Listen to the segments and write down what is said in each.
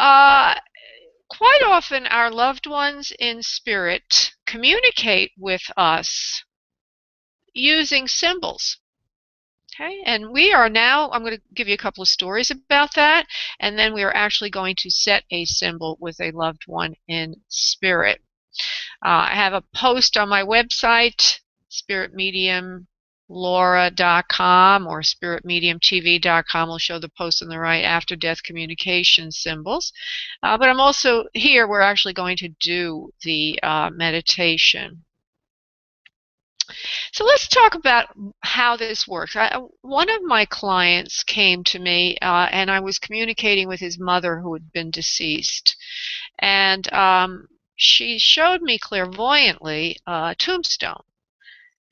Uh, Quite often, our loved ones in spirit communicate with us using symbols. Okay, and we are now, I'm going to give you a couple of stories about that, and then we are actually going to set a symbol with a loved one in spirit. I have a post on my website, spiritmediumlaura.com or spiritmediumtv.com. Will show the post on the right, after death communication symbols. But I'm also here, we're actually going to do the meditation. So let's talk about how this works. One of my clients came to me, and I was communicating with his mother who had been deceased. And she showed me clairvoyantly a tombstone.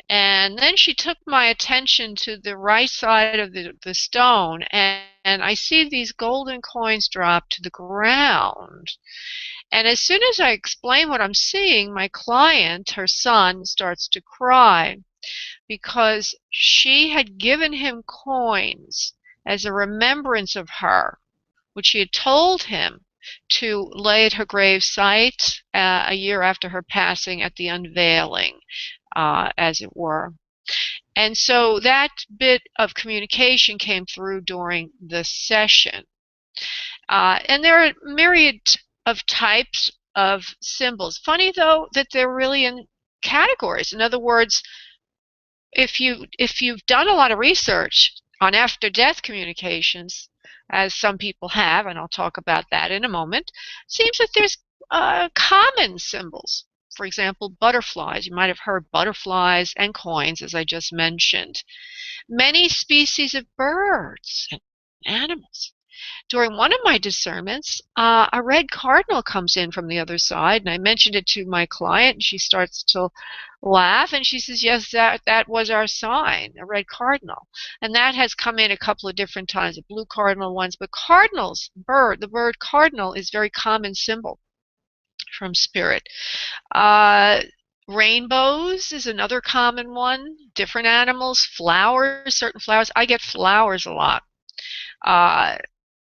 And then she took my attention to the right side of the stone, and I see these golden coins drop to the ground. And as soon as I explain what I'm seeing, my client, her son, starts to cry because she had given him coins as a remembrance of her, which she had told him to lay at her grave site a year after her passing at the unveiling, as it were. And so that bit of communication came through during the session. And there are myriad of types of symbols. Funny, though, that they're really in categories. In other words, if you've done a lot of research on after-death communications, as some people have, and I'll talk about that in a moment, it seems that there's common symbols. For example, butterflies. You might have heard butterflies and coins, as I just mentioned. Many species of birds and animals. During one of my discernments, a red cardinal comes in from the other side, and I mentioned it to my client, and she starts to laugh, and she says, yes, that was our sign, a red cardinal. And that has come in a couple of different times, the blue cardinal ones, but cardinals, the bird cardinal is a very common symbol from spirit. Rainbows is another common one, different animals, flowers, certain flowers. I get flowers a lot.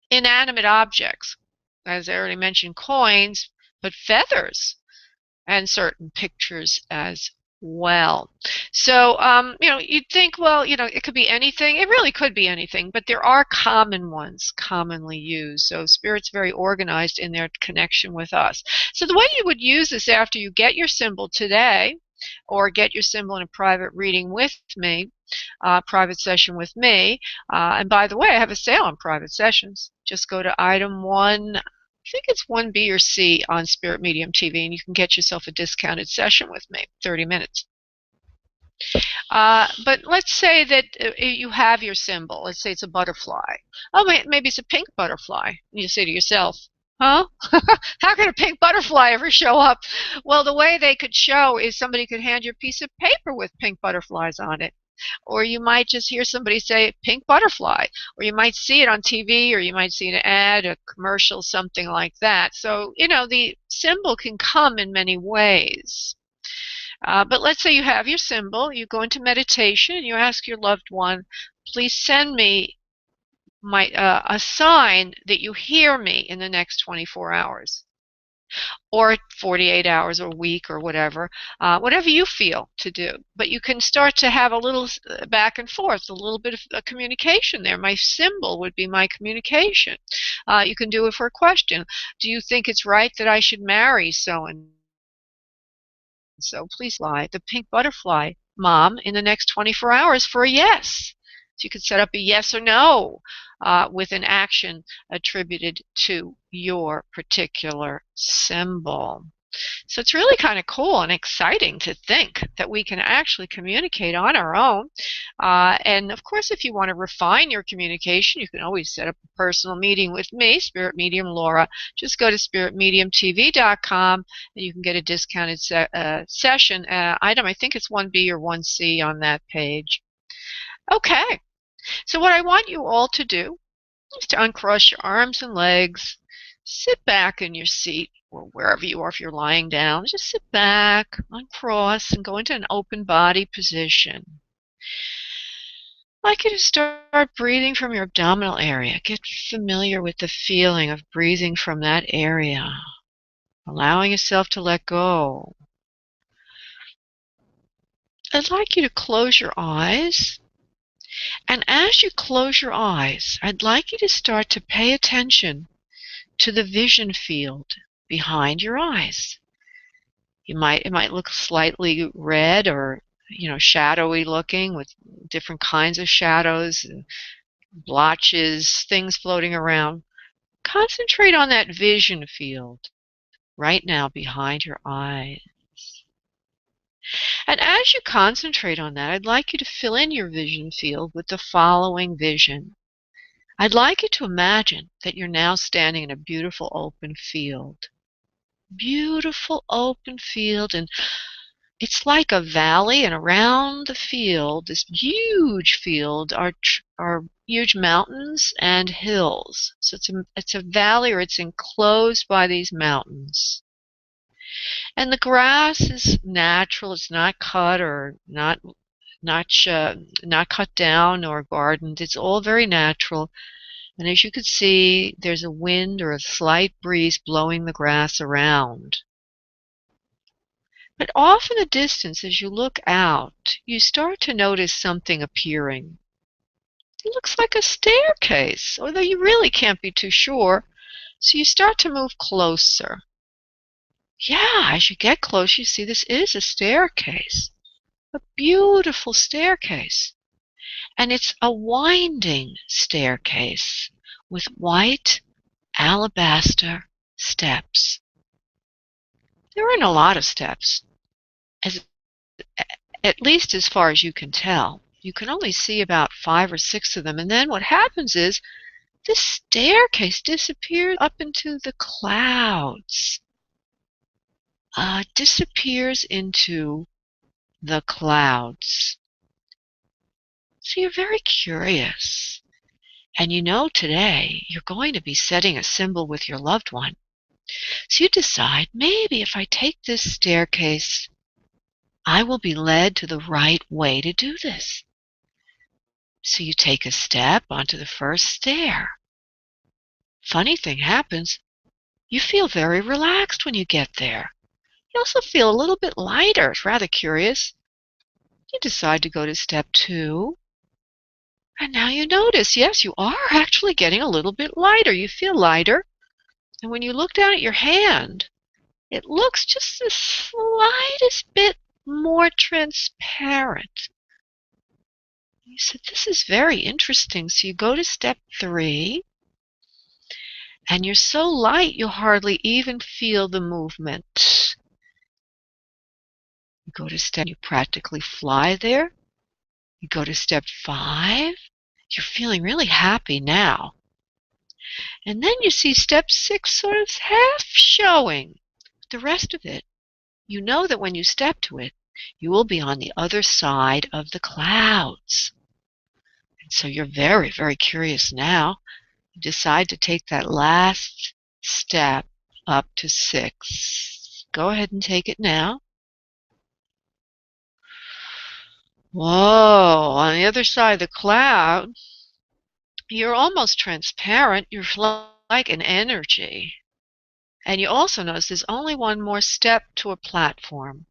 Inanimate objects, as I already mentioned, coins, but feathers and certain pictures as well. So, you'd think, well, it could be anything. It really could be anything, but there are common ones commonly used. So Spirit's very organized in their connection with us. So the way you would use this after you get your symbol today, or get your symbol in a private reading with me, private session with me. And by the way, I have a sale on private sessions. Just go to item 1, I think it's 1B or C on Spirit Medium TV, and you can get yourself a discounted session with me, 30 minutes. But let's say that you have your symbol. Let's say it's a butterfly. Oh, maybe it's a pink butterfly. You say to yourself, huh? How can a pink butterfly ever show up? Well, the way they could show is somebody could hand you a piece of paper with pink butterflies on it. Or you might just hear somebody say pink butterfly, or you might see it on TV, or you might see an ad, a commercial, something like that. So, the symbol can come in many ways. But let's say you have your symbol, you go into meditation, and you ask your loved one, please send me a sign that you hear me in the next 24 hours. Or 48 hours or a week or whatever you feel to do. But you can start to have a little back and forth, a little bit of communication there. My symbol would be my communication. You can do it for a question. Do you think it's right that I should marry so-and-so? Please lie. The pink butterfly, Mom, in the next 24 hours for a yes. So you could set up a yes or no with an action attributed to your particular symbol. So it's really kind of cool and exciting to think that we can actually communicate on our own. And of course, if you want to refine your communication, you can always set up a personal meeting with me, Spirit Medium Laura. Just go to spiritmediumtv.com and you can get a discounted session item. I think it's 1B or 1C on that page. Okay. So what I want you all to do is to uncross your arms and legs, sit back in your seat or wherever you are if you're lying down. Just sit back, uncross, and go into an open body position. I'd like you to start breathing from your abdominal area. Get familiar with the feeling of breathing from that area, allowing yourself to let go. I'd like you to close your eyes. And as you close your eyes, I'd like you to start to pay attention to the vision field behind your eyes. It might look slightly red or, shadowy looking with different kinds of shadows, blotches, things floating around. Concentrate on that vision field right now behind your eyes. And as you concentrate on that, I'd like you to fill in your vision field with the following vision. I'd like you to imagine that you're now standing in a beautiful open field. Beautiful open field, and it's like a valley, and around the field, this huge field, are huge mountains and hills. So it's a valley, or it's enclosed by these mountains. And the grass is natural. It's not cut or not cut down or gardened. It's all very natural. And as you can see, there's a wind or a slight breeze blowing the grass around. But off in the distance, as you look out, you start to notice something appearing. It looks like a staircase, although you really can't be too sure. So you start to move closer. Yeah, as you get close, you see this is a staircase. A beautiful staircase. And it's a winding staircase with white alabaster steps. There aren't a lot of steps, at least as far as you can tell. You can only see about 5 or 6 of them, and then what happens is this staircase disappears up into the clouds. Disappears into the clouds. So you're very curious. And you know today you're going to be setting a symbol with your loved one. So you decide, maybe if I take this staircase, I will be led to the right way to do this. So you take a step onto the first stair. Funny thing happens, you feel very relaxed when you get there. You also feel a little bit lighter. It's rather curious. You decide to go to step 2. And now you notice, yes, you are actually getting a little bit lighter. You feel lighter. And when you look down at your hand, it looks just the slightest bit more transparent. You said, this is very interesting. So you go to step 3, and you're so light you hardly even feel the movement. You go to step, you practically fly there. You go to step 5. You're feeling really happy now. And then you see step 6 sort of half showing. The rest of it, you know that when you step to it, you will be on the other side of the clouds. And so you're very, very curious now. You decide to take that last step up to 6. Go ahead and take it now. Whoa, on the other side of the cloud, you're almost transparent. You're like an energy. And you also notice there's only one more step to a platform.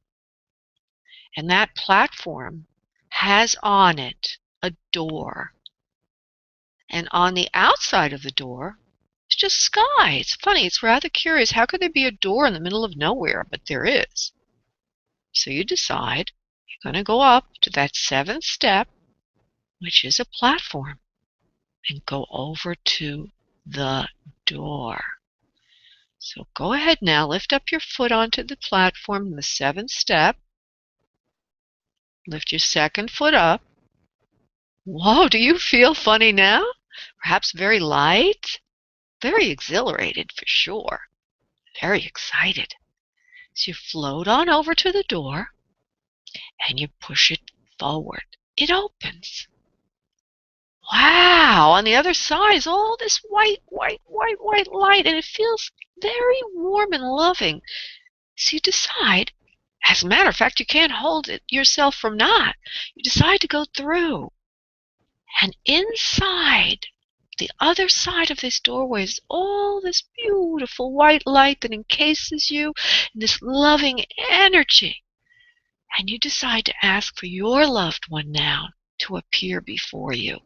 And that platform has on it a door. And on the outside of the door, it's just sky. It's funny. It's rather curious. How could there be a door in the middle of nowhere? But there is. So you decide you're going to go up to that 7th step, which is a platform, and go over to the door. So go ahead now. Lift up your foot onto the platform in the 7th step. Lift your 2nd foot up. Whoa, do you feel funny now? Perhaps very light? Very exhilarated for sure. Very excited. So you float on over to the door and you push it forward. It opens. Wow, on the other side is all this white light, and it feels very warm and loving. So you decide, as a matter of fact, you can't hold it yourself from not. You decide to go through. And inside, the other side of this doorway is all this beautiful white light that encases you in this loving energy. And you decide to ask for your loved one now to appear before you.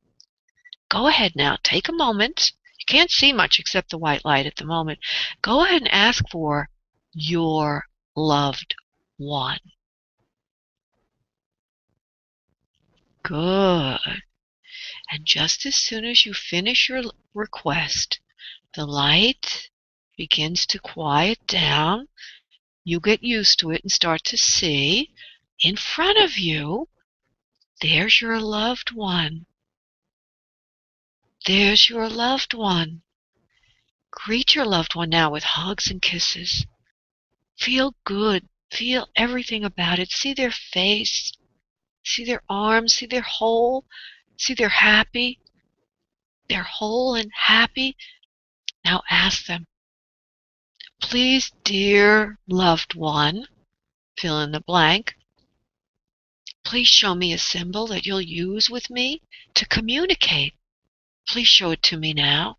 Go ahead now, take a moment. You can't see much except the white light at the moment. Go ahead and ask for your loved one. Good. And just as soon as you finish your request, the light begins to quiet down. You get used to it and start to see in front of you, there's your loved one. There's your loved one. Greet your loved one now with hugs and kisses. Feel good. Feel everything about it. See their face. See their arms. See they're whole. See they're happy. They're whole and happy. Now ask them, please, dear loved one, fill in the blank, please show me a symbol that you'll use with me to communicate. Please show it to me now.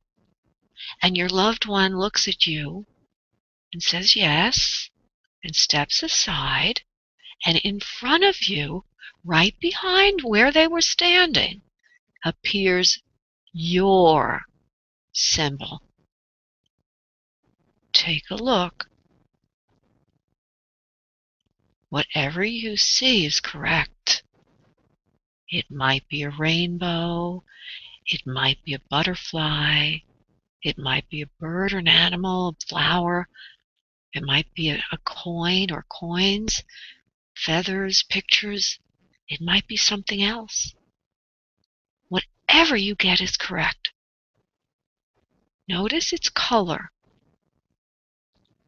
And your loved one looks at you and says yes, and steps aside, and in front of you, right behind where they were standing, appears your symbol. Take a look. Whatever you see is correct. It might be a rainbow, it might be a butterfly, it might be a bird or an animal, a flower, it might be a coin or coins, feathers, pictures, it might be something else. Whatever you get is correct. Notice its color.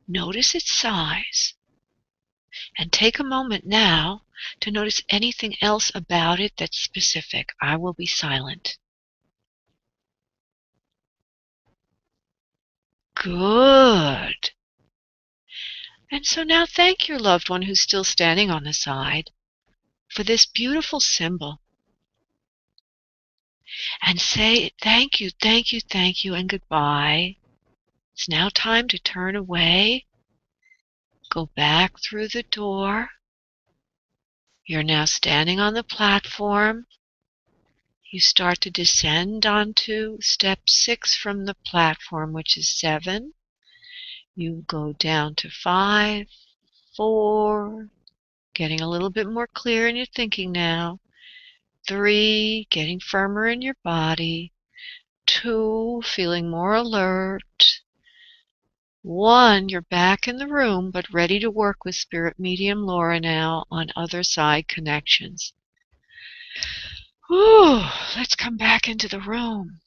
Notice its size. And take a moment now to notice anything else about it that's specific. I will be silent. Good. And so now thank your loved one who's still standing on the side for this beautiful symbol. And say thank you, thank you, thank you, and goodbye. It's now time to turn away. Go back through the door. You're now standing on the platform. You start to descend onto step 6 from the platform, which is 7. You go down to 5, 4, getting a little bit more clear in your thinking now. 3, getting firmer in your body. 2, feeling more alert. 1, you're back in the room, but ready to work with Spirit Medium Laura now on other side connections. Whew, let's come back into the room.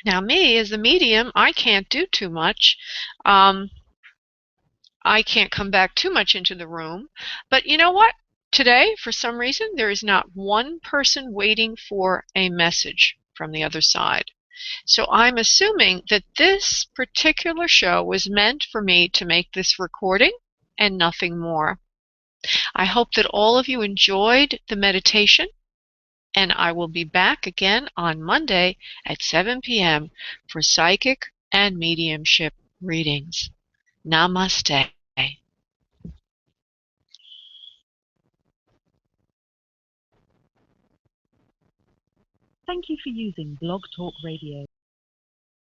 Now me, as the medium, I can't do too much. I can't come back too much into the room. But you know what? Today, for some reason, there is not one person waiting for a message from the other side. So I'm assuming that this particular show was meant for me to make this recording and nothing more. I hope that all of you enjoyed the meditation, and I will be back again on Monday at 7 p.m. for psychic and mediumship readings. Namaste. Thank you for using Blog Talk Radio.